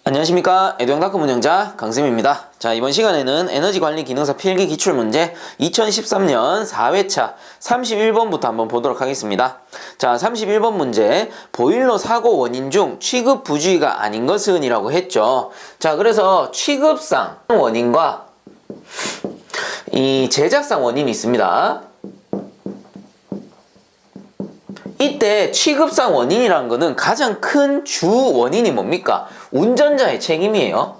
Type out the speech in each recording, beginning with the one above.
안녕하십니까. 에듀앙다크 운영자 강쌤입니다. 자, 이번 시간에는 에너지관리 기능사 필기 기출문제 2013년 4회차 31번부터 한번 보도록 하겠습니다. 자, 31번 문제, 보일러 사고 원인 중 취급 부주의가 아닌 것은 이라고 했죠. 자, 그래서 취급상 원인과 이 제작상 원인이 있습니다. 이때 취급상 원인이라는 거는 가장 큰 주 원인이 뭡니까? 운전자의 책임이에요.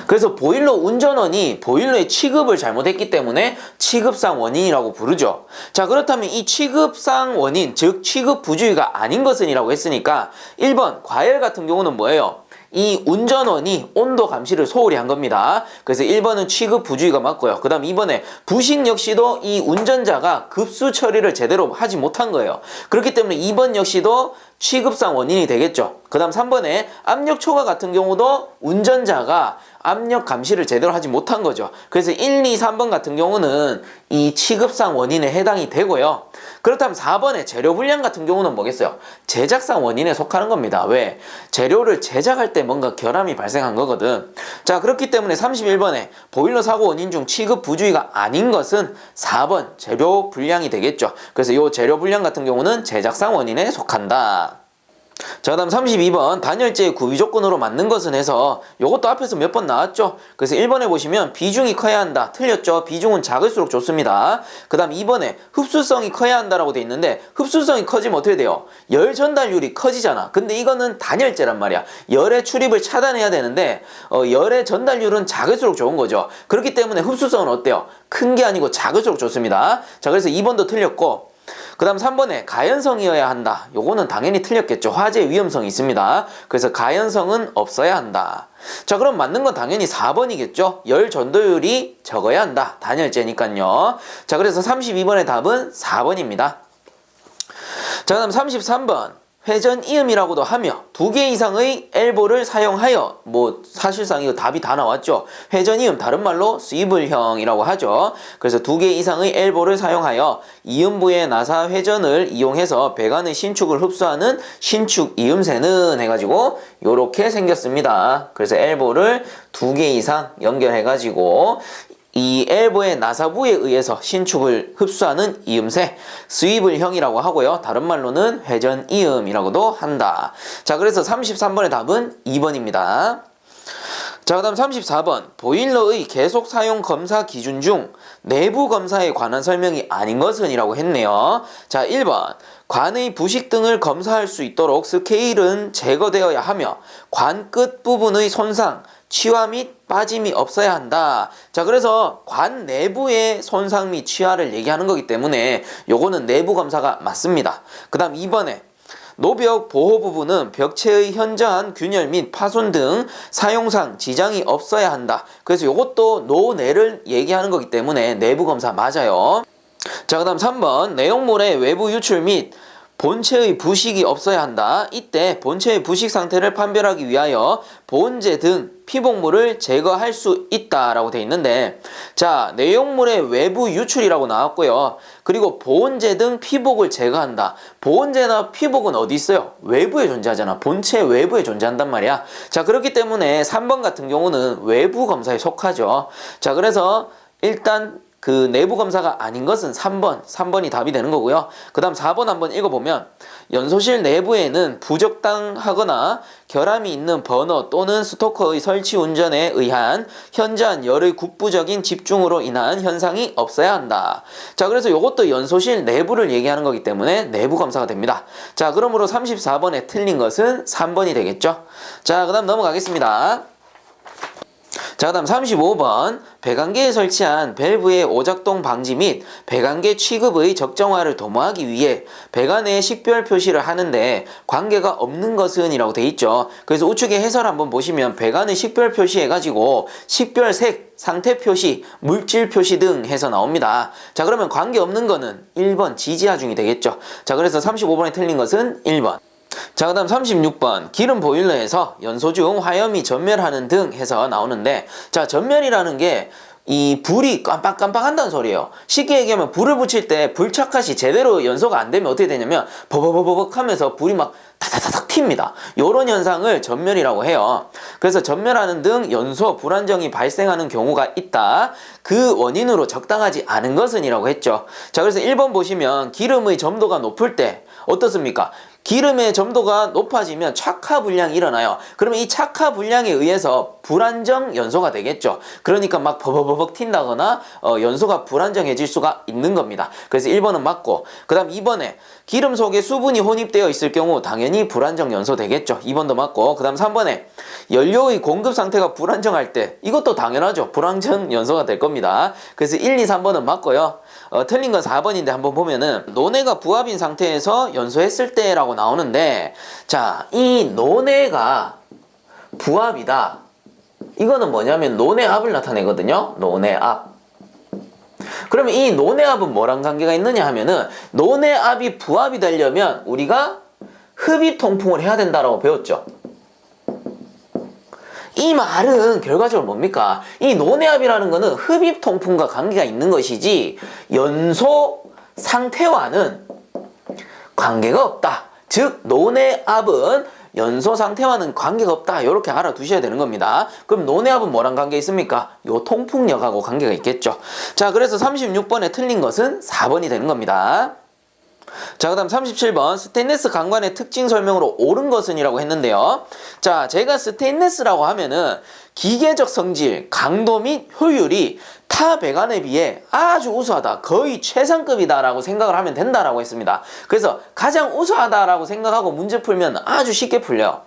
그래서 보일러 운전원이 보일러의 취급을 잘못했기 때문에 취급상 원인이라고 부르죠. 자, 그렇다면 이 취급상 원인, 즉 취급 부주의가 아닌 것은 이라고 했으니까 1번 과열 같은 경우는 뭐예요? 이 운전원이 온도 감시를 소홀히 한 겁니다. 그래서 1번은 취급 부주의가 맞고요. 그 다음 2번에 부식 역시도 이 운전자가 급수 처리를 제대로 하지 못한 거예요. 그렇기 때문에 2번 역시도 취급상 원인이 되겠죠. 그 다음 3번에 압력 초과 같은 경우도 운전자가 압력 감시를 제대로 하지 못한 거죠. 그래서 1, 2, 3번 같은 경우는 이 취급상 원인에 해당이 되고요. 그렇다면 4번에 재료 불량 같은 경우는 뭐겠어요? 제작상 원인에 속하는 겁니다. 왜? 재료를 제작할 때 뭔가 결함이 발생한 거거든. 자, 그렇기 때문에 31번에 보일러 사고 원인 중 취급 부주의가 아닌 것은 4번 재료 불량이 되겠죠. 그래서 이 재료 불량 같은 경우는 제작상 원인에 속한다. 자, 그 다음 32번 단열재의 구비 조건으로 맞는 것은 해서 요것도 앞에서 몇 번 나왔죠. 그래서 1번에 보시면 비중이 커야 한다. 틀렸죠. 비중은 작을수록 좋습니다. 그 다음 2번에 흡수성이 커야 한다라고 돼 있는데 흡수성이 커지면 어떻게 돼요? 열 전달률이 커지잖아. 근데 이거는 단열재란 말이야. 열의 출입을 차단해야 되는데 열의 전달률은 작을수록 좋은 거죠. 그렇기 때문에 흡수성은 어때요? 큰 게 아니고 작을수록 좋습니다. 자, 그래서 2번도 틀렸고, 그 다음 3번에 가연성이어야 한다. 요거는 당연히 틀렸겠죠. 화재 위험성이 있습니다. 그래서 가연성은 없어야 한다. 자, 그럼 맞는 건 당연히 4번이겠죠. 열 전도율이 적어야 한다. 단열재니까요. 자, 그래서 32번의 답은 4번입니다. 자, 그 다음 33번. 회전이음이라고도 하며 2개 이상의 엘보를 사용하여, 뭐 사실상 이거 답이 다 나왔죠. 회전이음, 다른 말로 스위블형이라고 하죠. 그래서 2개 이상의 엘보를 사용하여 이음부의 나사 회전을 이용해서 배관의 신축을 흡수하는 신축 이음새는 해가지고 요렇게 생겼습니다. 그래서 엘보를 2개 이상 연결해가지고 이 엘보의 나사부에 의해서 신축을 흡수하는 이음새, 스위블형이라고 하고요. 다른 말로는 회전이음이라고도 한다. 자, 그래서 33번의 답은 2번입니다. 자, 그 다음 34번. 보일러의 계속 사용 검사 기준 중 내부 검사에 관한 설명이 아닌 것은 이라고 했네요. 자, 1번. 관의 부식 등을 검사할 수 있도록 스케일은 제거되어야 하며 관 끝 부분의 손상, 치화 및 빠짐이 없어야 한다. 자, 그래서 관 내부의 손상 및 치화를 얘기하는 거기 때문에 요거는 내부 검사가 맞습니다. 그 다음 2번에 노벽 보호 부분은 벽체의 현저한 균열 및 파손 등 사용상 지장이 없어야 한다. 그래서 요것도 노내를 얘기하는 거기 때문에 내부 검사 맞아요. 자, 그 다음 3번 내용물의 외부 유출 및 본체의 부식이 없어야 한다. 이때 본체의 부식 상태를 판별하기 위하여 보온제 등 피복물을 제거할 수 있다라고 되어 있는데, 자, 내용물의 외부 유출이라고 나왔고요. 그리고 보온제 등 피복을 제거한다. 보온제나 피복은 어디 있어요? 외부에 존재하잖아. 본체 외부에 존재한단 말이야. 자, 그렇기 때문에 3번 같은 경우는 외부 검사에 속하죠. 자, 그래서 일단 그 내부 검사가 아닌 것은 3번이 답이 되는 거고요. 그 다음 4번 한번 읽어보면 연소실 내부에는 부적당하거나 결함이 있는 버너 또는 스토커의 설치 운전에 의한 현저한 열의 국부적인 집중으로 인한 현상이 없어야 한다. 자, 그래서 이것도 연소실 내부를 얘기하는 거기 때문에 내부 검사가 됩니다. 자, 그러므로 34번에 틀린 것은 3번이 되겠죠. 자, 그 다음 넘어가겠습니다. 자, 그 다음 35번 배관계에 설치한 밸브의 오작동 방지 및 배관계 취급의 적정화를 도모하기 위해 배관에 식별 표시를 하는데 관계가 없는 것은 이라고 돼 있죠. 그래서 우측에 해설 한번 보시면 배관의 식별 표시 해가지고 식별색, 상태 표시, 물질 표시 등 해서 나옵니다. 자, 그러면 관계 없는 거는 1번 지지하중이 되겠죠. 자, 그래서 35번에 틀린 것은 1번. 자, 그 다음 36번 기름 보일러에서 연소 중 화염이 전멸하는 등 해서 나오는데, 자, 전멸이라는 게 이 불이 깜빡깜빡한다는 소리예요. 쉽게 얘기하면 불을 붙일 때 불착샷이 제대로 연소가 안 되면 어떻게 되냐면 버벅버벅 하면서 불이 막 타타타닥 튑니다. 이런 현상을 전멸이라고 해요. 그래서 전멸하는 등 연소 불안정이 발생하는 경우가 있다. 그 원인으로 적당하지 않은 것은 이라고 했죠. 자, 그래서 1번 보시면 기름의 점도가 높을 때 어떻습니까? 기름의 점도가 높아지면 착화 불량이 일어나요. 그러면 이 착화 불량에 의해서 불안정 연소가 되겠죠. 그러니까 막 버벅버벅 튄다거나 연소가 불안정해질 수가 있는 겁니다. 그래서 1번은 맞고, 그 다음 2번에 기름 속에 수분이 혼입되어 있을 경우 당연히 불안정 연소 되겠죠. 2번도 맞고, 그 다음 3번에 연료의 공급 상태가 불안정할 때, 이것도 당연하죠. 불안정 연소가 될 겁니다. 그래서 1, 2, 3번은 맞고요. 틀린 건 4번인데 한번 보면은 논해가 부합인 상태에서 연소했을 때라고 나오는데, 자, 이 논해가 부합이다. 이거는 뭐냐면 논해압을 나타내거든요. 논해압. 그러면 이 논해압은 뭐랑 관계가 있느냐 하면은, 논해압이 부합이 되려면 우리가 흡입 통풍을 해야 된다라고 배웠죠. 이 말은 결과적으로 뭡니까? 이 논해압이라는 거는 흡입 통풍과 관계가 있는 것이지 연소 상태와는 관계가 없다. 즉 논해압은 연소 상태와는 관계가 없다. 이렇게 알아두셔야 되는 겁니다. 그럼 논해압은 뭐랑 관계 있습니까? 요 통풍력하고 관계가 있겠죠. 자, 그래서 36번에 틀린 것은 4번이 되는 겁니다. 자, 그 다음 37번 스테인리스 강관의 특징 설명으로 옳은 것은 이라고 했는데요. 자, 제가 스테인리스라고 하면은 기계적 성질, 강도 및 효율이 타 배관에 비해 아주 우수하다, 거의 최상급이다 라고 생각을 하면 된다라고 했습니다. 그래서 가장 우수하다라고 생각하고 문제 풀면 아주 쉽게 풀려요.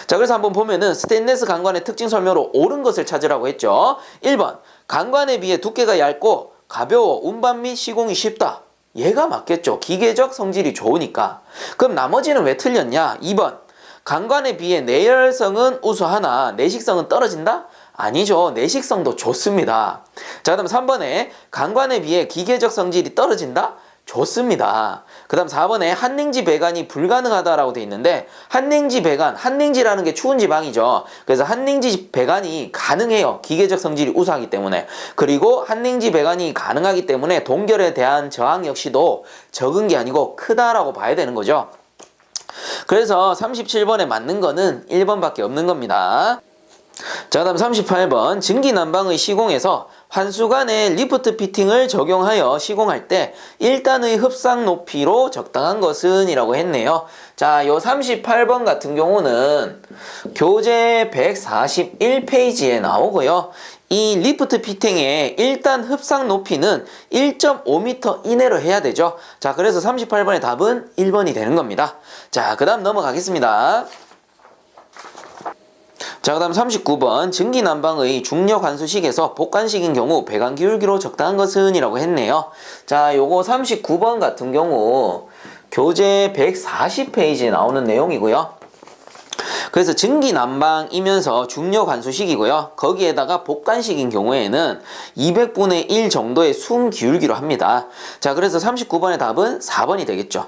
자, 그래서 한번 보면은 스테인리스 강관의 특징 설명으로 옳은 것을 찾으라고 했죠. 1번 강관에 비해 두께가 얇고 가벼워 운반 및 시공이 쉽다. 얘가 맞겠죠. 기계적 성질이 좋으니까. 그럼 나머지는 왜 틀렸냐? 2번 강관에 비해 내열성은 우수하나 내식성은 떨어진다? 아니죠. 내식성도 좋습니다. 자, 그 다음 3번에 강관에 비해 기계적 성질이 떨어진다? 좋습니다. 그 다음 4번에 한냉지 배관이 불가능하다라고 돼 있는데, 한냉지 배관, 한냉지라는 게 추운 지방이죠. 그래서 한냉지 배관이 가능해요. 기계적 성질이 우수하기 때문에. 그리고 한냉지 배관이 가능하기 때문에 동결에 대한 저항 역시도 적은 게 아니고 크다라고 봐야 되는 거죠. 그래서 37번에 맞는 거는 1번밖에 없는 겁니다. 자, 그 다음 38번 증기난방의 시공에서 환수관에 리프트 피팅을 적용하여 시공할 때 1단의 흡상 높이로 적당한 것은 이라고 했네요. 자, 요 38번 같은 경우는 교재 141페이지에 나오고요. 이 리프트 피팅의 1단 흡상 높이는 1.5m 이내로 해야 되죠. 자, 그래서 38번의 답은 1번이 되는 겁니다. 자, 그 다음 넘어가겠습니다. 자, 그 다음 39번 증기난방의 중력 환수식에서 복간식인 경우 배관 기울기로 적당한 것은 이라고 했네요. 자, 요거 39번 같은 경우 교재 140페이지에 나오는 내용이고요. 그래서 증기난방이면서 중력 환수식이고요. 거기에다가 복간식인 경우에는 200분의 1 정도의 숨 기울기로 합니다. 자, 그래서 39번의 답은 4번이 되겠죠.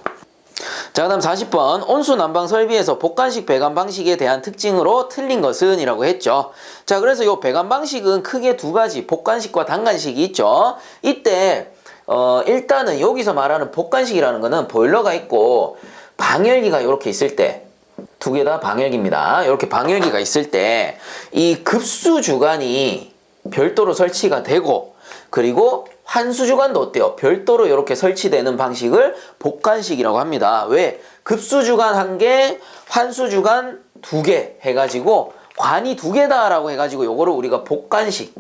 자, 그 다음 40번 온수 난방 설비에서 복간식 배관 방식에 대한 특징으로 틀린 것은 이라고 했죠. 자, 그래서 요 배관 방식은 크게 두 가지, 복간식과 단간식이 있죠. 이때 일단은 여기서 말하는 복간식이라는 거는 보일러가 있고 방열기가 이렇게 있을 때, 두 개 다 방열기입니다. 이렇게 방열기가 있을 때 이 급수 주관이 별도로 설치가 되고, 그리고 환수 주관도 어때요? 별도로 이렇게 설치되는 방식을 복간식이라고 합니다. 왜? 급수 주관 1개, 환수 주관 2개 해가지고 관이 2개다라고 해가지고 요거를 우리가 복간식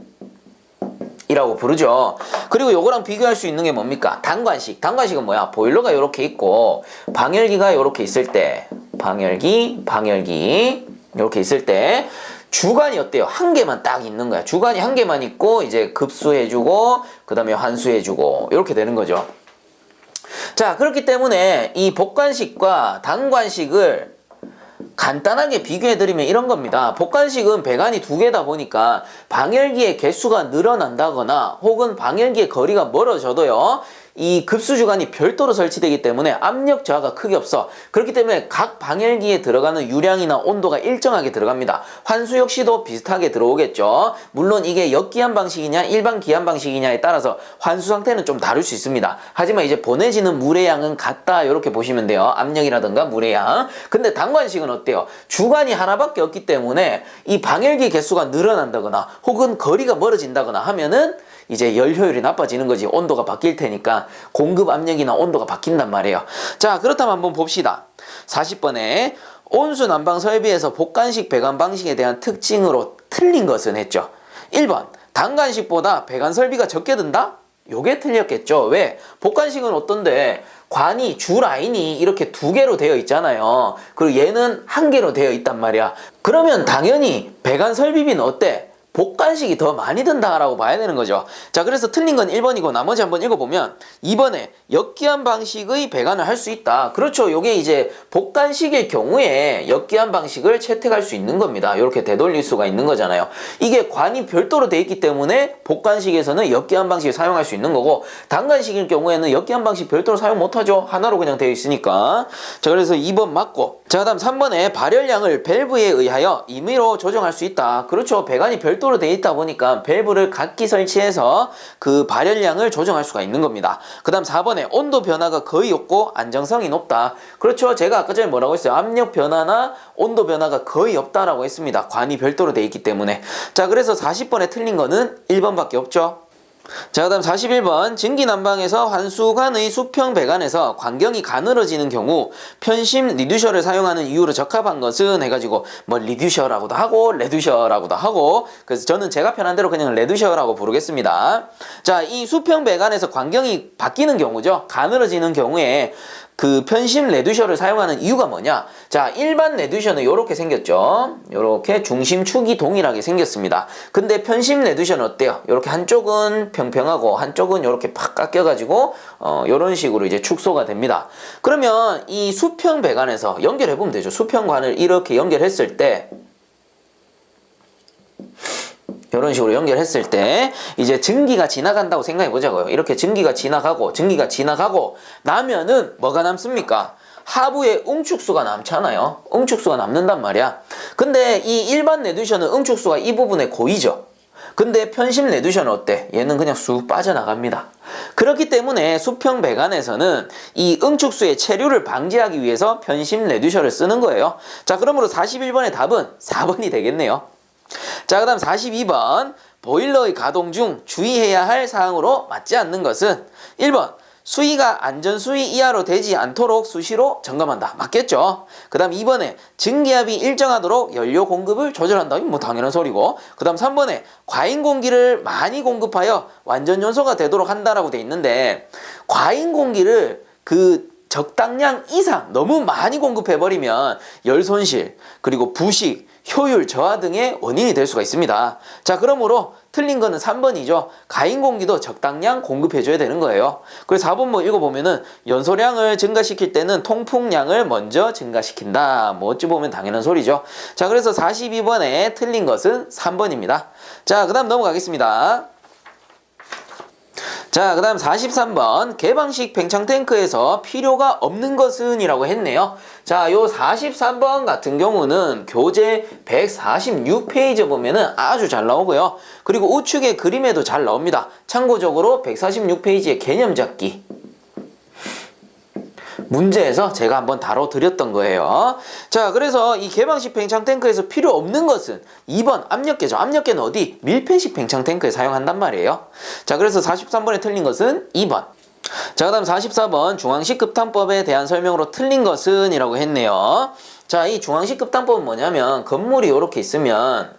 이라고 부르죠. 그리고 요거랑 비교할 수 있는 게 뭡니까? 단관식. 단관식은 뭐야? 보일러가 이렇게 있고 방열기가 이렇게 있을 때, 방열기 이렇게 있을 때 주관이 어때요? 1개만 딱 있는 거야. 주관이 1개만 있고 이제 급수해주고 그 다음에 환수해주고 이렇게 되는 거죠. 자, 그렇기 때문에 이 복간식과 단관식을 간단하게 비교해드리면 이런 겁니다. 복간식은 배관이 2개다 보니까 방열기의 개수가 늘어난다거나 혹은 방열기의 거리가 멀어져도요, 이 급수주관이 별도로 설치되기 때문에 압력 저하가 크게 없어. 그렇기 때문에 각 방열기에 들어가는 유량이나 온도가 일정하게 들어갑니다. 환수 역시도 비슷하게 들어오겠죠. 물론 이게 역기압 방식이냐 일반 기압 방식이냐에 따라서 환수 상태는 좀 다를 수 있습니다. 하지만 이제 보내지는 물의 양은 같다 이렇게 보시면 돼요. 압력이라든가 물의 양. 근데 단관식은 어때요? 주관이 하나밖에 없기 때문에 이 방열기 개수가 늘어난다거나 혹은 거리가 멀어진다거나 하면은 이제 열 효율이 나빠지는 거지. 온도가 바뀔 테니까 공급 압력이나 온도가 바뀐단 말이에요. 자, 그렇다면 한번 봅시다. 40번에 온수 난방 설비에서 복간식 배관 방식에 대한 특징으로 틀린 것은 했죠. 1번 단간식보다 배관 설비가 적게 든다? 요게 틀렸겠죠. 왜? 복간식은 어떤데 관이 주 라인이 이렇게 두 개로 되어 있잖아요. 그리고 얘는 한 개로 되어 있단 말이야. 그러면 당연히 배관 설비비는 어때? 복간식이 더 많이 든다라고 봐야 되는 거죠. 자, 그래서 틀린 건 1번이고 나머지 한번 읽어보면 2번에 역기압 방식의 배관을 할 수 있다. 그렇죠. 요게 이제 복간식일 경우에 역기압 방식을 채택할 수 있는 겁니다. 이렇게 되돌릴 수가 있는 거잖아요. 이게 관이 별도로 되어 있기 때문에 복간식에서는 역기압 방식을 사용할 수 있는 거고 단간식일 경우에는 역기압 방식 별도로 사용 못하죠. 하나로 그냥 되어 있으니까. 자, 그래서 2번 맞고. 자, 다음 3번에 발열량을 밸브에 의하여 임의로 조정할 수 있다. 그렇죠. 배관이 별도로 되어 있다 보니까 밸브를 각기 설치해서 그 발열량을 조정할 수가 있는 겁니다. 그 다음 4번에 온도 변화가 거의 없고 안정성이 높다. 그렇죠. 제가 아까 전에 뭐라고 했어요? 압력 변화나 온도 변화가 거의 없다라고 했습니다. 관이 별도로 되어 있기 때문에. 자, 그래서 40번에 틀린 거는 1번밖에 없죠. 자, 그 다음 41번 증기난방에서 환수관의 수평 배관에서 광경이 가늘어지는 경우 편심 리듀셔를 사용하는 이유로 적합한 것은 해가지고 뭐 리듀셔라고도 하고 레듀셔라고도 하고, 그래서 저는 제가 편한 대로 그냥 레듀셔라고 부르겠습니다. 자, 이 수평 배관에서 광경이 바뀌는 경우죠. 가늘어지는 경우에 그 편심 레듀셔를 사용하는 이유가 뭐냐? 자, 일반 레듀셔는 이렇게 생겼죠. 이렇게 중심축이 동일하게 생겼습니다. 근데 편심 레듀셔는 어때요? 이렇게 한쪽은 평평하고 한쪽은 이렇게 팍 깎여가지고 이런 식으로 이제 축소가 됩니다. 그러면 이 수평 배관에서 연결해보면 되죠. 수평관을 이렇게 연결했을 때 이런 식으로 연결했을 때 이제 증기가 지나간다고 생각해 보자고요. 이렇게 증기가 지나가고 나면은 뭐가 남습니까? 하부에 응축수가 남잖아요. 응축수가 남는단 말이야. 근데 이 일반 레듀셔는 응축수가 이 부분에 고이죠. 근데 편심 레듀셔는 어때? 얘는 그냥 쑥 빠져나갑니다. 그렇기 때문에 수평 배관에서는 이 응축수의 체류를 방지하기 위해서 편심 레듀셔를 쓰는 거예요. 자, 그러므로 41번의 답은 4번이 되겠네요. 자, 그 다음 42번 보일러의 가동 중 주의해야 할 사항으로 맞지 않는 것은 1번 수위가 안전수위 이하로 되지 않도록 수시로 점검한다. 맞겠죠? 그 다음 2번에 증기압이 일정하도록 연료 공급을 조절한다. 뭐 당연한 소리고. 그 다음 3번에 과잉 공기를 많이 공급하여 완전 연소가 되도록 한다라고 돼 있는데, 과잉 공기를 그 적당량 이상 너무 많이 공급해버리면 열 손실, 그리고 부식, 효율 저하 등의 원인이 될 수가 있습니다. 자, 그러므로 틀린 거는 3번이죠. 가인 공기도 적당량 공급해줘야 되는 거예요. 그래서 4번 뭐 읽어보면은 연소량을 증가시킬 때는 통풍량을 먼저 증가시킨다. 뭐 어찌 보면 당연한 소리죠. 자, 그래서 42번에 틀린 것은 3번입니다. 자, 그 다음 넘어가겠습니다. 자, 그 다음 43번 개방식 팽창탱크에서 필요가 없는 것은 이라고 했네요. 자, 요 43번 같은 경우는 교재 146페이지 보면은 아주 잘 나오고요. 그리고 우측의 그림에도 잘 나옵니다. 참고적으로 146페이지의 개념 잡기 문제에서 제가 한번 다뤄드렸던 거예요. 자, 그래서 이 개방식 팽창탱크에서 필요 없는 것은 2번 압력계죠. 압력계는 어디? 밀폐식 팽창탱크에 사용한단 말이에요. 자, 그래서 43번에 틀린 것은 2번. 자, 그 다음 44번 중앙식 급탄법에 대한 설명으로 틀린 것은 이라고 했네요. 자, 이 중앙식 급탄법은 뭐냐면 건물이 이렇게 있으면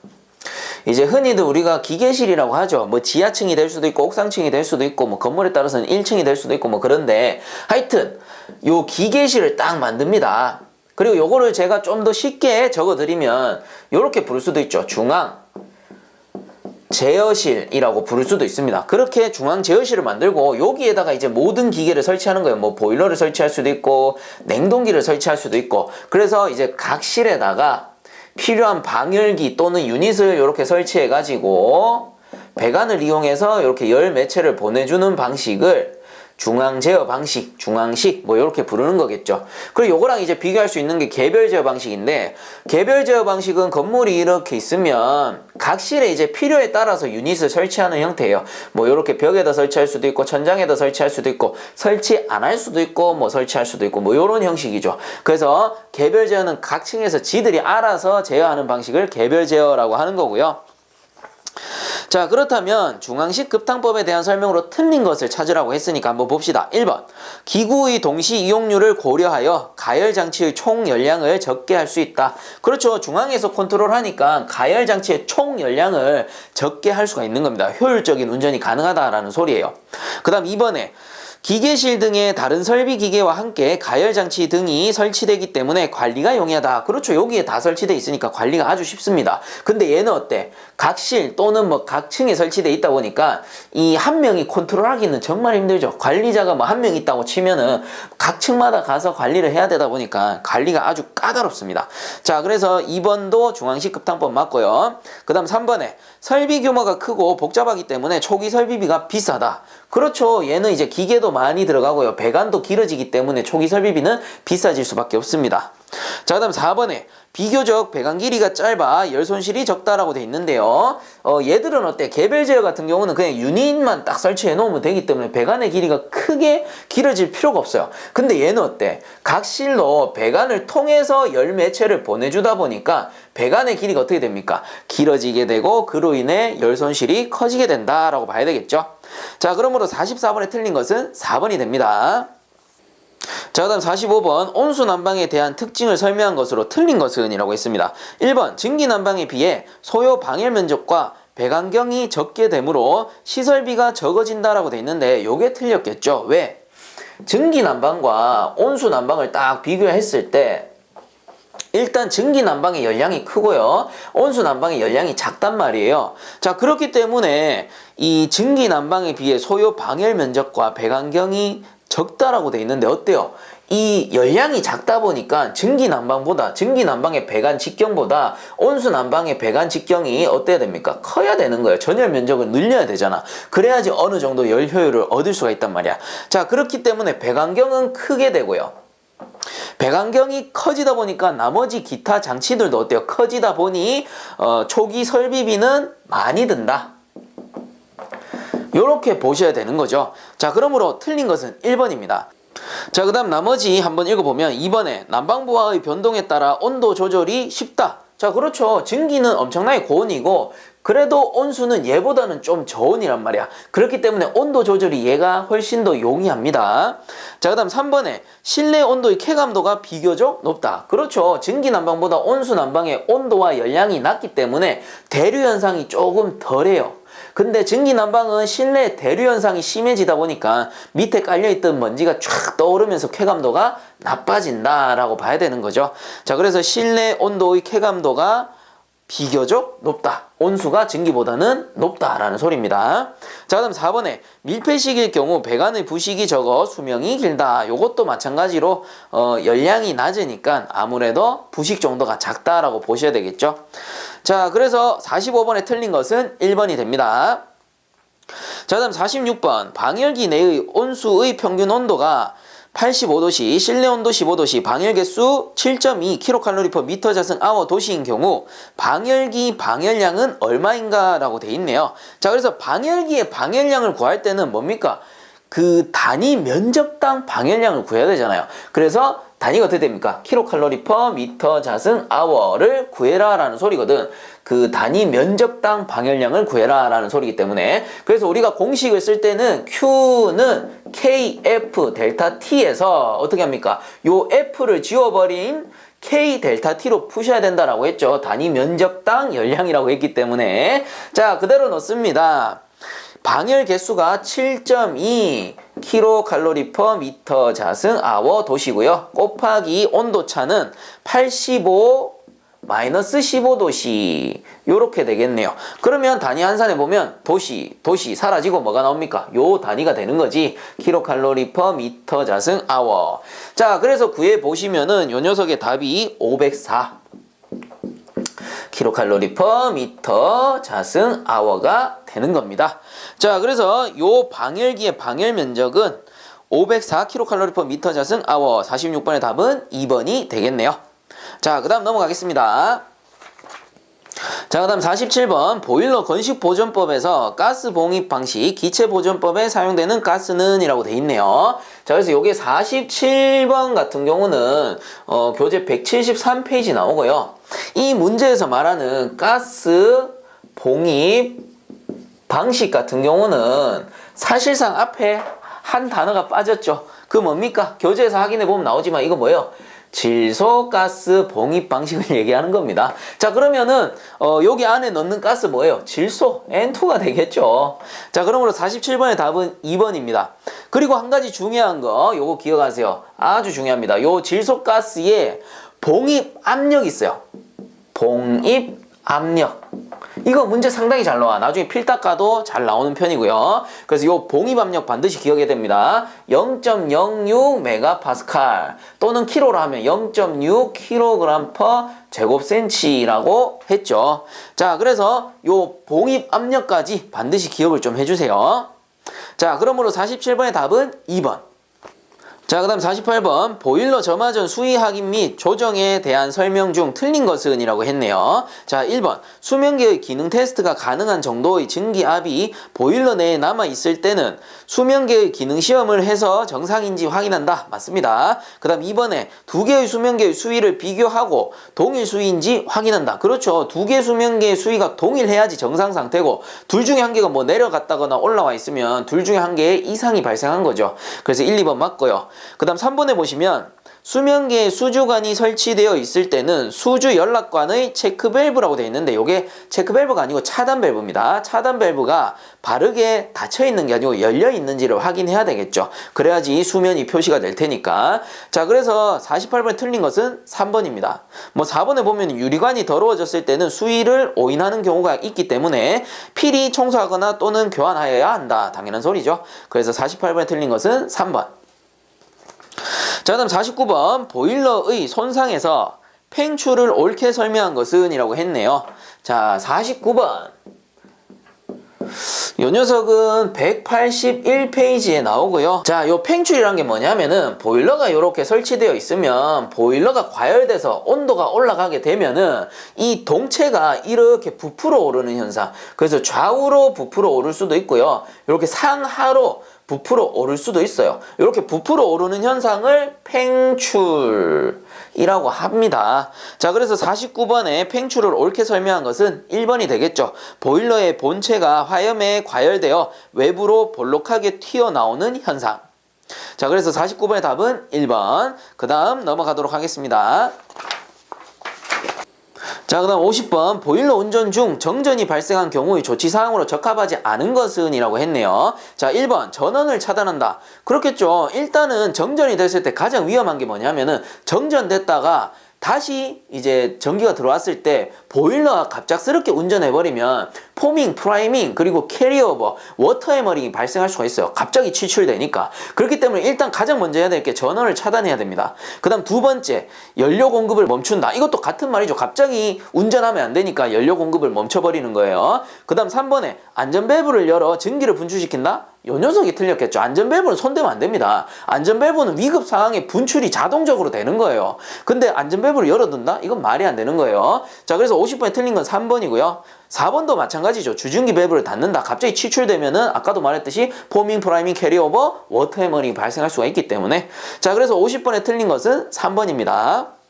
이제 흔히들 우리가 기계실이라고 하죠. 뭐 지하층이 될 수도 있고 옥상층이 될 수도 있고 뭐 건물에 따라서는 1층이 될 수도 있고 뭐 그런데 하여튼 요 기계실을 딱 만듭니다. 그리고 요거를 제가 좀 더 쉽게 적어드리면 요렇게 부를 수도 있죠. 중앙 제어실이라고 부를 수도 있습니다. 그렇게 중앙 제어실을 만들고 여기에다가 이제 모든 기계를 설치하는 거예요. 뭐 보일러를 설치할 수도 있고 냉동기를 설치할 수도 있고, 그래서 이제 각 실에다가 필요한 방열기 또는 유닛을 이렇게 설치해 가지고 배관을 이용해서 이렇게 열 매체를 보내주는 방식을 중앙 제어 방식, 중앙식 뭐 이렇게 부르는 거겠죠. 그리고 요거랑 이제 비교할 수 있는 게 개별 제어 방식인데, 개별 제어 방식은 건물이 이렇게 있으면 각실에 이제 필요에 따라서 유닛을 설치하는 형태예요. 뭐 이렇게 벽에다 설치할 수도 있고 천장에다 설치할 수도 있고 설치 안 할 수도 있고 뭐 설치할 수도 있고 뭐 이런 형식이죠. 그래서 개별 제어는 각 층에서 지들이 알아서 제어하는 방식을 개별 제어라고 하는 거고요. 자, 그렇다면 중앙식 급탕법에 대한 설명으로 틀린 것을 찾으라고 했으니까 한번 봅시다. 1번. 기구의 동시 이용률을 고려하여 가열장치의 총 열량을 적게 할 수 있다. 그렇죠. 중앙에서 컨트롤하니까 가열장치의 총 열량을 적게 할 수가 있는 겁니다. 효율적인 운전이 가능하다라는 소리예요. 그 다음 2번에 기계실 등의 다른 설비 기계와 함께 가열장치 등이 설치되기 때문에 관리가 용이하다. 그렇죠. 여기에 다 설치되어 있으니까 관리가 아주 쉽습니다. 근데 얘는 어때? 각실 또는 뭐 각 층에 설치되어 있다 보니까 이 한 명이 컨트롤하기는 정말 힘들죠. 관리자가 뭐 한 명 있다고 치면은 각 층마다 가서 관리를 해야 되다 보니까 관리가 아주 까다롭습니다. 자, 그래서 2번도 중앙식 급탕법 맞고요. 그 다음 3번에 설비 규모가 크고 복잡하기 때문에 초기 설비비가 비싸다. 그렇죠. 얘는 이제 기계도 많이 들어가고요. 배관도 길어지기 때문에 초기 설비비는 비싸질 수밖에 없습니다. 자, 그 다음 4번에 비교적 배관 길이가 짧아 열 손실이 적다라고 돼 있는데요. 얘들은 어때? 개별 제어 같은 경우는 그냥 유닛만 딱 설치해 놓으면 되기 때문에 배관의 길이가 크게 길어질 필요가 없어요. 근데 얘는 어때? 각 실로 배관을 통해서 열 매체를 보내주다 보니까 배관의 길이가 어떻게 됩니까? 길어지게 되고 그로 인해 열 손실이 커지게 된다라고 봐야 되겠죠. 자, 그러므로 44번에 틀린 것은 4번이 됩니다. 자, 그 다음 45번 온수난방에 대한 특징을 설명한 것으로 틀린 것은 이라고 했습니다. 1번 증기난방에 비해 소요 방열 면적과 배관경이 적게 되므로 시설비가 적어진다라고 돼 있는데 요게 틀렸겠죠. 왜? 증기난방과 온수난방을 딱 비교했을 때 일단 증기난방의 열량이 크고요. 온수난방의 열량이 작단 말이에요. 자, 그렇기 때문에 이 증기난방에 비해 소요 방열 면적과 배관경이 적다라고 돼 있는데 어때요? 이 열량이 작다 보니까 증기난방의 배관 직경보다 온수난방의 배관 직경이 어때야 됩니까? 커야 되는 거예요. 전열 면적을 늘려야 되잖아. 그래야지 어느 정도 열 효율을 얻을 수가 있단 말이야. 자, 그렇기 때문에 배관경은 크게 되고요. 배관경이 커지다 보니까 나머지 기타 장치들도 어때요? 커지다 보니 초기 설비비는 많이 든다. 요렇게 보셔야 되는 거죠. 자, 그러므로 틀린 것은 1번입니다. 자, 그 다음 나머지 한번 읽어보면 2번에 난방부하의 변동에 따라 온도 조절이 쉽다. 자, 그렇죠. 증기는 엄청나게 고온이고 그래도 온수는 얘보다는 좀 저온이란 말이야. 그렇기 때문에 온도 조절이 얘가 훨씬 더 용이합니다. 자, 그 다음 3번에 실내 온도의 쾌감도가 비교적 높다. 그렇죠. 증기난방보다 온수난방의 온도와 열량이 낮기 때문에 대류 현상이 조금 덜해요. 근데 증기난방은 실내 대류 현상이 심해지다 보니까 밑에 깔려있던 먼지가 쫙 떠오르면서 쾌감도가 나빠진다라고 봐야 되는 거죠. 자, 그래서 실내 온도의 쾌감도가 비교적 높다. 온수가 증기보다는 높다라는 소리입니다. 자, 그다음 4번에 밀폐식일 경우 배관의 부식이 적어 수명이 길다. 요것도 마찬가지로 열량이 낮으니까 아무래도 부식 정도가 작다라고 보셔야 되겠죠. 자, 그래서 45번에 틀린 것은 1번이 됩니다. 자, 그다음 46번 방열기 내의 온수의 평균 온도가 85도씨, 실내 온도 15도씨, 방열 개수 7.2kcal/m 자승 아워 도시인 경우 방열기 방열량은 얼마인가 라고 돼 있네요. 자, 그래서 방열기의 방열량을 구할 때는 뭡니까? 그 단위 면적당 방열량을 구해야 되잖아요. 그래서 단위가 어떻게 됩니까? kcal/m 자승 아워를 구해라 라는 소리거든. 그 단위 면적당 방열량을 구해라 라는 소리이기 때문에, 그래서 우리가 공식을 쓸 때는 Q는 KF 델타 T에서 어떻게 합니까? 요 F를 지워버린 K 델타 T로 푸셔야 된다라고 했죠. 단위 면적당 열량이라고 했기 때문에. 자, 그대로 넣습니다. 방열 개수가 7.2 kcal/m 자승 아워 도시고요. 곱하기 온도차는 85 -15도씨 요렇게 되겠네요. 그러면 단위 환산해 보면 도시 사라지고 뭐가 나옵니까? 요 단위가 되는 거지. kcal/m 자승 아워. 자, 그래서 구해 보시면은 요 녀석의 답이 504 kcal/m 자승 아워가 되는 겁니다. 자, 그래서 요 방열기의 방열 면적은 504kcal/m/hr. 46번의 답은 2번이 되겠네요. 자, 그 다음 넘어가겠습니다. 자, 그 다음 47번 보일러 건식보존법에서 가스 봉입 방식 기체보존법에 사용되는 가스는 이라고 돼 있네요. 자, 그래서 요게 47번 같은 경우는 교재 173페이지 나오고요. 이 문제에서 말하는 가스 봉입 방식 같은 경우는 사실상 앞에 한 단어가 빠졌죠. 그 뭡니까? 교재에서 확인해 보면 나오지만 이거 뭐예요? 질소가스 봉입 방식을 얘기하는 겁니다. 자, 그러면은 여기 안에 넣는 가스 뭐예요? 질소 N2가 되겠죠. 자, 그러므로 47번의 답은 2번입니다. 그리고 한 가지 중요한 거 요거 기억하세요. 아주 중요합니다. 요 질소가스에 봉입 압력이 있어요. 봉입 압력. 이거 문제 상당히 잘 나와. 나중에 필딱 가도 잘 나오는 편이고요. 그래서 요 봉입 압력 반드시 기억해야 됩니다. 0.06 메가파스칼 또는 키로로 하면 0.6 kg/제곱센치라고 했죠. 자, 그래서 요 봉입 압력까지 반드시 기억을 좀 해주세요. 자, 그러므로 47번의 답은 2번. 자, 그 다음 48번 보일러 점화 전 수위 확인 및 조정에 대한 설명 중 틀린 것은 이라고 했네요. 자, 1번 수면계의 기능 테스트가 가능한 정도의 증기압이 보일러 내에 남아있을 때는 수면계의 기능 시험을 해서 정상인지 확인한다. 맞습니다. 그 다음 2번에 두 개의 수면계의 수위를 비교하고 동일 수위인지 확인한다. 그렇죠. 두 개의 수면계의 수위가 동일해야지 정상 상태고 둘 중에 한 개가 뭐 내려갔다거나 올라와 있으면 둘 중에 한 개의 이상이 발생한 거죠. 그래서 1, 2번 맞고요. 그 다음 3번에 보시면 수면계에 수주관이 설치되어 있을 때는 수주 연락관의 체크 밸브라고 되어 있는데 이게 체크 밸브가 아니고 차단 밸브입니다. 차단 밸브가 바르게 닫혀 있는 게 아니고 열려 있는지를 확인해야 되겠죠. 그래야지 수면이 표시가 될 테니까. 자, 그래서 48번에 틀린 것은 3번입니다. 뭐 4번에 보면 유리관이 더러워졌을 때는 수위를 오인하는 경우가 있기 때문에 필히 청소하거나 또는 교환하여야 한다. 당연한 소리죠. 그래서 48번에 틀린 것은 3번. 자, 다음 49번 보일러의 손상에서 팽출을 옳게 설명한 것은 이라고 했네요. 자, 49번 요 녀석은 181페이지에 나오고요. 자, 요 팽출이란 게 뭐냐면은 보일러가 이렇게 설치되어 있으면 보일러가 과열돼서 온도가 올라가게 되면은 이 동체가 이렇게 부풀어 오르는 현상. 그래서 좌우로 부풀어 오를 수도 있고요. 이렇게 상하로 부풀어 오를 수도 있어요. 이렇게 부풀어 오르는 현상을 팽출이라고 합니다. 자, 그래서 49번에 팽출을 옳게 설명한 것은 1번이 되겠죠. 보일러의 본체가 화염에 과열되어 외부로 볼록하게 튀어나오는 현상. 자, 그래서 49번의 답은 1번. 그 다음 넘어가도록 하겠습니다. 자, 그 다음 50번 보일러 운전 중 정전이 발생한 경우의 조치사항으로 적합하지 않은 것은 이라고 했네요. 자, 1번 전원을 차단한다. 그렇겠죠. 일단은 정전이 됐을 때 가장 위험한 게 뭐냐면은 정전됐다가 다시 이제 전기가 들어왔을 때 보일러가 갑작스럽게 운전해버리면 포밍, 프라이밍, 그리고 캐리오버, 워터 해머링이 발생할 수가 있어요. 갑자기 취출되니까. 그렇기 때문에 일단 가장 먼저 해야 될 게 전원을 차단해야 됩니다. 그 다음 두 번째, 연료 공급을 멈춘다. 이것도 같은 말이죠. 갑자기 운전하면 안 되니까 연료 공급을 멈춰버리는 거예요. 그 다음 3번에 안전밸브를 열어 전기를 분출시킨다? 요 녀석이 틀렸겠죠. 안전밸브는 손대면 안 됩니다. 안전밸브는 위급 상황에 분출이 자동적으로 되는 거예요. 근데 안전밸브를 열어둔다? 이건 말이 안 되는 거예요. 자, 그래서 50번에 틀린 건 3번이고요. 4번도 마찬가지죠. 주전기 밸브를 닫는다. 갑자기 취출되면은 아까도 말했듯이 포밍, 프라이밍, 캐리오버, 워터 해머링이 발생할 수가 있기 때문에. 자, 그래서 50번에 틀린 것은 3번입니다.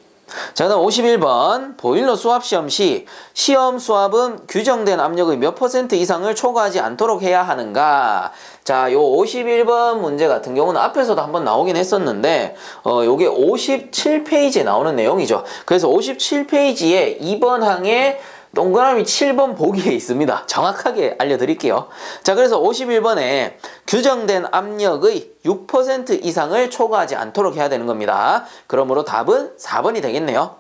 자, 그다음 51번 보일러 수압 시험 시 시험 수압은 규정된 압력의 몇 % 이상을 초과하지 않도록 해야 하는가. 자, 요 51번 문제 같은 경우는 앞에서도 한번 나오긴 했었는데 요게 57페이지에 나오는 내용이죠. 그래서 57페이지에 2번 항에 동그라미 7번 보기에 있습니다. 정확하게 알려드릴게요. 자, 그래서 51번에 규정된 압력의 6% 이상을 초과하지 않도록 해야 되는 겁니다. 그러므로 답은 4번이 되겠네요.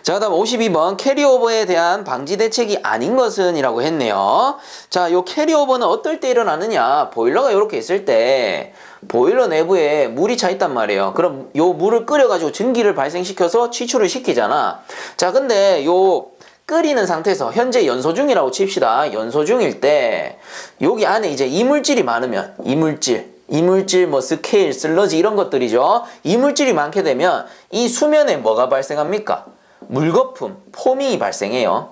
자, 그다음 52번 캐리오버에 대한 방지 대책이 아닌 것은 이라고 했네요. 자, 요 캐리오버는 어떨 때 일어나느냐. 보일러가 이렇게 있을 때 보일러 내부에 물이 차 있단 말이에요. 그럼 요 물을 끓여가지고 전기를 발생시켜서 취출을 시키잖아. 자, 근데 요 끓이는 상태에서 현재 연소 중이라고 칩시다. 연소 중일 때 여기 안에 이제 이물질이 많으면 이물질 이물질, 뭐 스케일, 슬러지 이런 것들이죠. 이물질이 많게 되면 이 수면에 뭐가 발생합니까? 물거품, 포밍이 발생해요.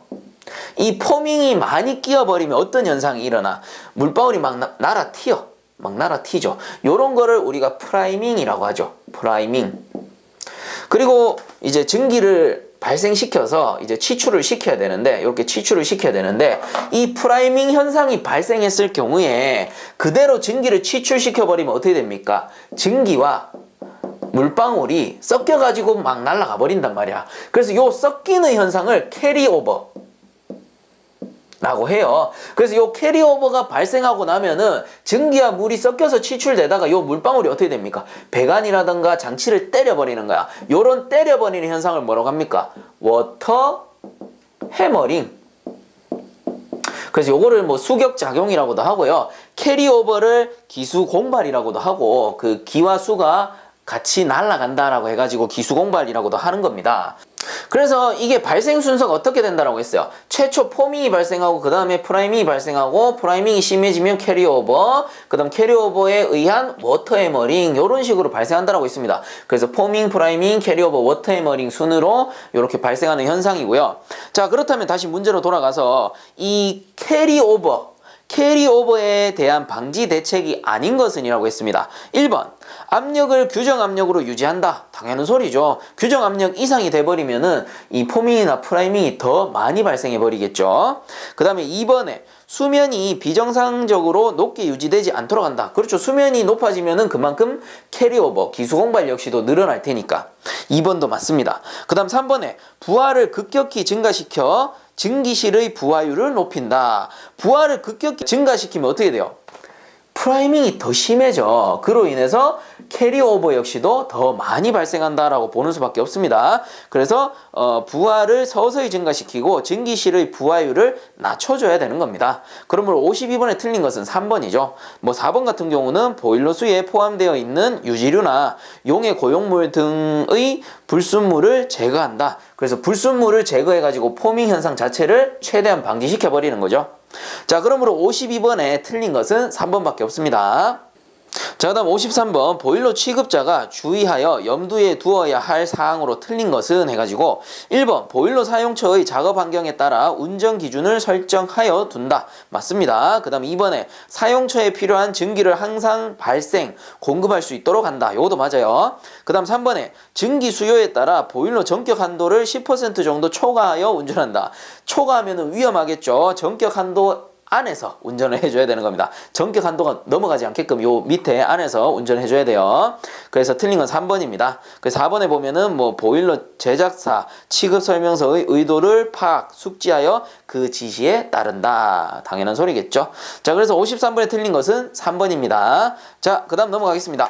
이 포밍이 많이 끼어버리면 어떤 현상이 일어나? 물방울이 막 날아튀어. 막 날아튀죠. 요런 거를 우리가 프라이밍이라고 하죠. 프라이밍. 그리고 이제 증기를 발생시켜서 이제 치출을 시켜야 되는데, 이렇게 치출을 시켜야 되는데, 이 프라이밍 현상이 발생했을 경우에 그대로 증기를 치출시켜 버리면 어떻게 됩니까? 증기와 물방울이 섞여가지고 막 날아가 버린단 말이야. 그래서 요 섞이는 현상을 캐리오버 라고 해요. 그래서 요 캐리오버가 발생하고 나면은 증기와 물이 섞여서 치출되다가 요 물방울이 어떻게 됩니까? 배관이라든가 장치를 때려버리는 거야. 요런 때려버리는 현상을 뭐라고 합니까? 워터 해머링. 그래서 요거를 뭐 수격작용이라고도 하고요. 캐리오버를 기수공발이라고도 하고, 그 기와 수가 같이 날아간다라고 해가지고 기수공발이라고도 하는 겁니다. 그래서 이게 발생 순서가 어떻게 된다라고 했어요. 최초 포밍이 발생하고 그 다음에 프라이밍이 발생하고, 프라이밍이 심해지면 캐리오버, 그 다음 캐리오버에 의한 워터 해머링, 이런 식으로 발생한다라고 했습니다. 그래서 포밍, 프라이밍, 캐리오버, 워터 해머링 순으로 이렇게 발생하는 현상이고요. 자, 그렇다면 다시 문제로 돌아가서 이 캐리오버에 대한 방지 대책이 아닌 것은 이라고 했습니다. 1번, 압력을 규정 압력으로 유지한다. 당연한 소리죠. 규정 압력 이상이 돼버리면은 이 포밍이나 프라이밍이 더 많이 발생해 버리겠죠. 그 다음에 2번에 수면이 비정상적으로 높게 유지되지 않도록 한다. 그렇죠. 수면이 높아지면은 그만큼 캐리오버, 기수공발 역시도 늘어날 테니까. 2번도 맞습니다. 그 다음 3번에 부하를 급격히 증가시켜 증기실의 부하율을 높인다. 부하를 급격히 증가시키면 어떻게 돼요? 프라이밍이 더 심해져. 그로 인해서 캐리오버 역시도 더 많이 발생한다라고 보는 수밖에 없습니다. 그래서 부하를 서서히 증가시키고 증기실의 부하율을 낮춰줘야 되는 겁니다. 그러므로 52번에 틀린 것은 3번이죠. 뭐 4번 같은 경우는 보일러 수에 포함되어 있는 유지류나 용해 고용물 등의 불순물을 제거한다. 그래서 불순물을 제거해가지고 포밍 현상 자체를 최대한 방지시켜 버리는 거죠. 자, 그러므로 52번에 틀린 것은 3번밖에 없습니다. 자, 그 다음 53번 보일러 취급자가 주의하여 염두에 두어야 할 사항으로 틀린 것은 해가지고 1번 보일러 사용처의 작업 환경에 따라 운전 기준을 설정하여 둔다. 맞습니다. 그 다음 2번에 사용처에 필요한 증기를 항상 공급할 수 있도록 한다. 요것도 맞아요. 그 다음 3번에 증기 수요에 따라 보일러 전격 한도를 10% 정도 초과하여 운전한다. 초과하면 위험하겠죠. 전격 한도 안에서 운전을 해줘야 되는 겁니다. 전격 한도가 넘어가지 않게끔 요 밑에 안에서 운전을 해줘야 돼요. 그래서 틀린 건 3번입니다. 그래서 4번에 보면은 뭐 보일러 제작사 취급 설명서의 의도를 파악, 숙지하여 그 지시에 따른다. 당연한 소리겠죠. 자, 그래서 53번에 틀린 것은 3번입니다. 자, 그 다음 넘어가겠습니다.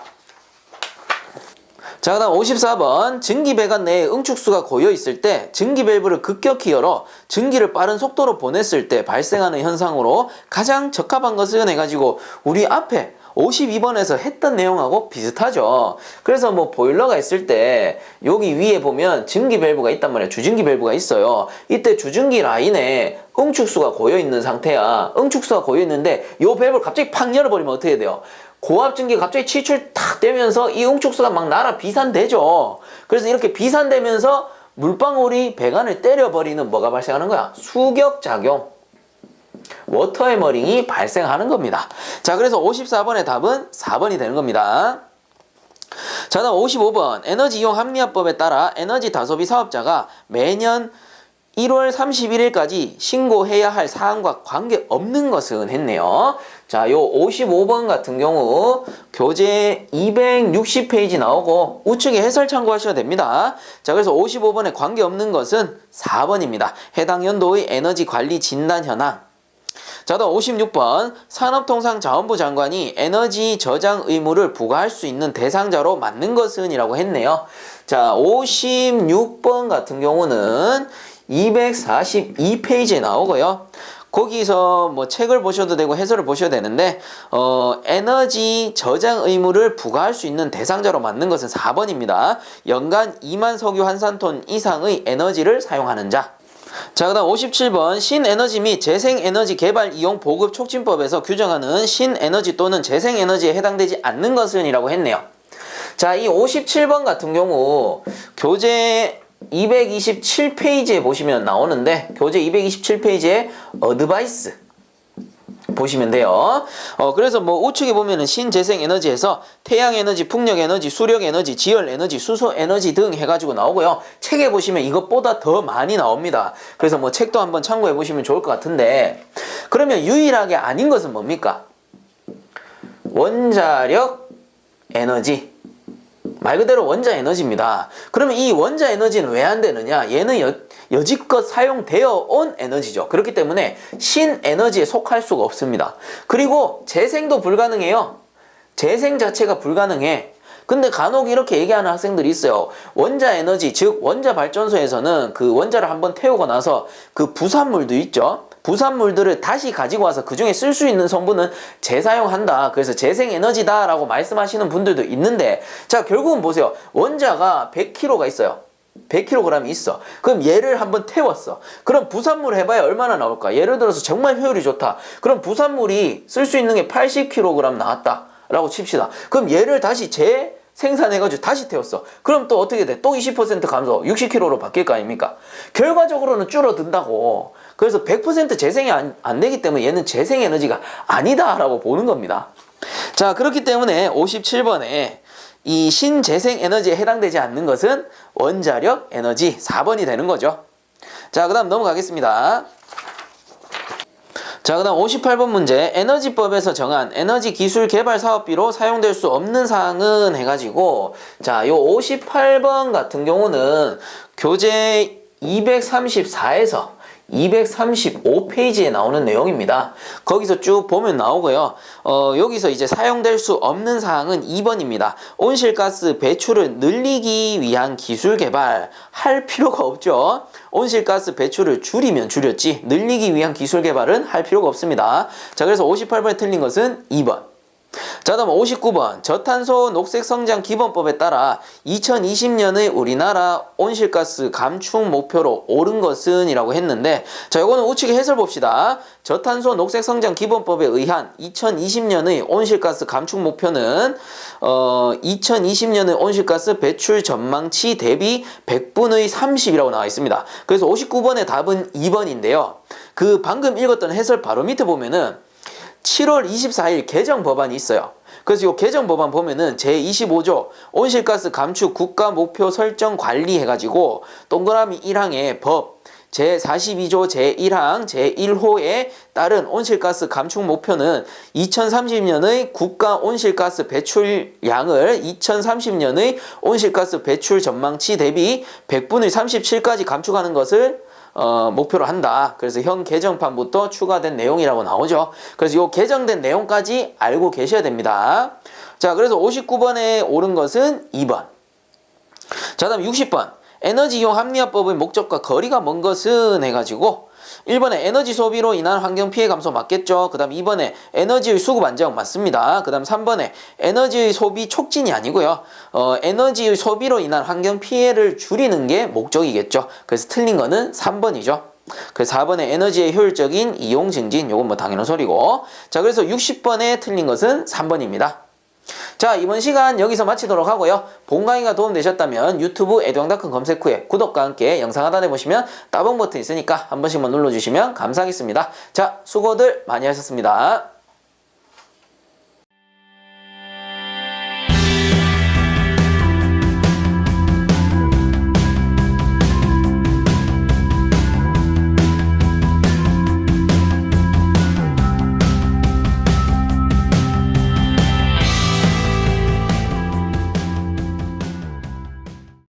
자, 그 다음 54번 증기배관 내에 응축수가 고여있을 때 증기밸브를 급격히 열어 증기를 빠른 속도로 보냈을 때 발생하는 현상으로 가장 적합한 것은 해가지고 우리 앞에 52번에서 했던 내용하고 비슷하죠. 그래서 뭐 보일러가 있을 때 여기 위에 보면 증기밸브가 있단 말이에요. 주증기밸브가 있어요. 이때 주증기 라인에 응축수가 고여있는 상태야. 응축수가 고여있는데 요 밸브를 갑자기 팍 열어버리면 어떻게 돼요? 고압증기가 갑자기 치출 탁 되면서 이 응축수가 막 날아 비산되죠. 그래서 이렇게 비산되면서 물방울이 배관을 때려버리는 뭐가 발생하는 거야? 수격작용. 워터 해머링이 발생하는 겁니다. 자, 그래서 54번의 답은 4번이 되는 겁니다. 자, 다음 55번 에너지 이용 합리화법에 따라 에너지 다소비 사업자가 매년 1월 31일까지 신고해야 할 사항과 관계없는 것은 했네요. 자, 요 55번 같은 경우 교재 260페이지 나오고 우측에 해설 참고하셔도 됩니다. 자, 그래서 55번에 관계없는 것은 4번입니다. 해당 연도의 에너지 관리 진단 현황. 자, 다음 56번 산업통상자원부 장관이 에너지 저장 의무를 부과할 수 있는 대상자로 맞는 것은 이라고 했네요. 자, 56번 같은 경우는 242페이지에 나오고요. 거기서 뭐 책을 보셔도 되고 해설을 보셔도 되는데 에너지 저장 의무를 부과할 수 있는 대상자로 맞는 것은 4번입니다. 연간 2만 석유 환산톤 이상의 에너지를 사용하는 자. 자, 그 다음 57번 신에너지 및 재생에너지 개발 이용 보급 촉진법에서 규정하는 신에너지 또는 재생에너지에 해당되지 않는 것은 이라고 했네요. 자, 이 57번 같은 경우 교재 227페이지에 보시면 나오는데 교재 227페이지에 어드바이스 보시면 돼요. 그래서 뭐 우측에 보면은 신재생에너지에서 태양에너지, 풍력에너지, 수력에너지, 지열에너지, 수소에너지 등 해가지고 나오고요. 책에 보시면 이것보다 더 많이 나옵니다. 그래서 뭐 책도 한번 참고해 보시면 좋을 것 같은데, 그러면 유일하게 아닌 것은 뭡니까? 원자력 에너지. 말 그대로 원자 에너지입니다. 그러면 이 원자 에너지는 왜 안 되느냐? 얘는 여지껏 사용되어 온 에너지죠. 그렇기 때문에 신에너지에 속할 수가 없습니다. 그리고 재생도 불가능해요. 재생 자체가 불가능해. 근데 간혹 이렇게 얘기하는 학생들이 있어요. 원자 에너지, 즉 원자 발전소에서는 그 원자를 한번 태우고 나서 그 부산물도 있죠. 부산물들을 다시 가지고 와서 그 중에 쓸 수 있는 성분은 재사용한다. 그래서 재생에너지다 라고 말씀하시는 분들도 있는데, 자, 결국은 보세요. 원자가 100kg가 있어요. 100kg이 있어. 그럼 얘를 한번 태웠어. 그럼 부산물 해봐야 얼마나 나올까? 예를 들어서 정말 효율이 좋다. 그럼 부산물이 쓸 수 있는 게 80kg 나왔다 라고 칩시다. 그럼 얘를 다시 생산해가지고 다시 태웠어. 그럼 또 어떻게 돼? 또 20% 감소, 60kg로 바뀔 거 아닙니까? 결과적으로는 줄어든다고. 그래서 100% 재생이 안 되기 때문에 얘는 재생에너지가 아니다라고 보는 겁니다. 자, 그렇기 때문에 57번에 이 신재생에너지에 해당되지 않는 것은 원자력 에너지 4번이 되는 거죠. 자, 그 다음 넘어가겠습니다. 자, 그 다음 58번 문제. 에너지법에서 정한 에너지 기술 개발 사업비로 사용될 수 없는 사항은 해가지고, 자, 요 58번 같은 경우는 교재 234에서 235페이지에 나오는 내용입니다. 거기서 쭉 보면 나오고요. 여기서 이제 사용될 수 없는 사항은 2번입니다. 온실가스 배출을 늘리기 위한 기술 개발. 할 필요가 없죠. 온실가스 배출을 줄이면 줄였지 늘리기 위한 기술 개발은 할 필요가 없습니다. 자, 그래서 58번에 틀린 것은 2번. 자, 다음 59번. 저탄소 녹색성장 기본법에 따라 2020년의 우리나라 온실가스 감축 목표로 옳은 것은 이라고 했는데, 자, 요거는 우측에 해설 봅시다. 저탄소 녹색성장 기본법에 의한 2020년의 온실가스 감축 목표는 2020년의 온실가스 배출 전망치 대비 100분의 30이라고 나와 있습니다. 그래서 59번의 답은 2번인데요. 그 방금 읽었던 해설 바로 밑에 보면은 7월 24일 개정 법안이 있어요. 그래서 이 개정 법안 보면은 제25조 온실가스 감축 국가 목표 설정 관리 해가지고 동그라미 1항에 법 제42조 제1항 제1호에 따른 온실가스 감축 목표는 2030년의 국가 온실가스 배출량을 2030년의 온실가스 배출 전망치 대비 100분의 37까지 감축하는 것을 목표로 한다. 그래서 현 개정판부터 추가된 내용이라고 나오죠. 그래서 이 개정된 내용까지 알고 계셔야 됩니다. 자, 그래서 59번에 옳은 것은 2번. 자, 다음 60번. 에너지 이용 합리화법의 목적과 거리가 먼 것은 해가지고 1번에 에너지 소비로 인한 환경 피해 감소 맞겠죠. 그 다음 2번에 에너지의 수급 안정 맞습니다. 그 다음 3번에 에너지의 소비 촉진이 아니고요. 에너지의 소비로 인한 환경 피해를 줄이는 게 목적이겠죠. 그래서 틀린 거는 3번이죠. 그래서 4번에 에너지의 효율적인 이용 증진, 요건 뭐 당연한 소리고. 자, 그래서 60번에 틀린 것은 3번입니다. 자, 이번 시간 여기서 마치도록 하고요. 본 강의가 도움되셨다면 유튜브 에듀왕닷컴 검색 후에 구독과 함께 영상 하단에 보시면 따봉 버튼 있으니까 한 번씩만 눌러주시면 감사하겠습니다. 자, 수고들 많이 하셨습니다.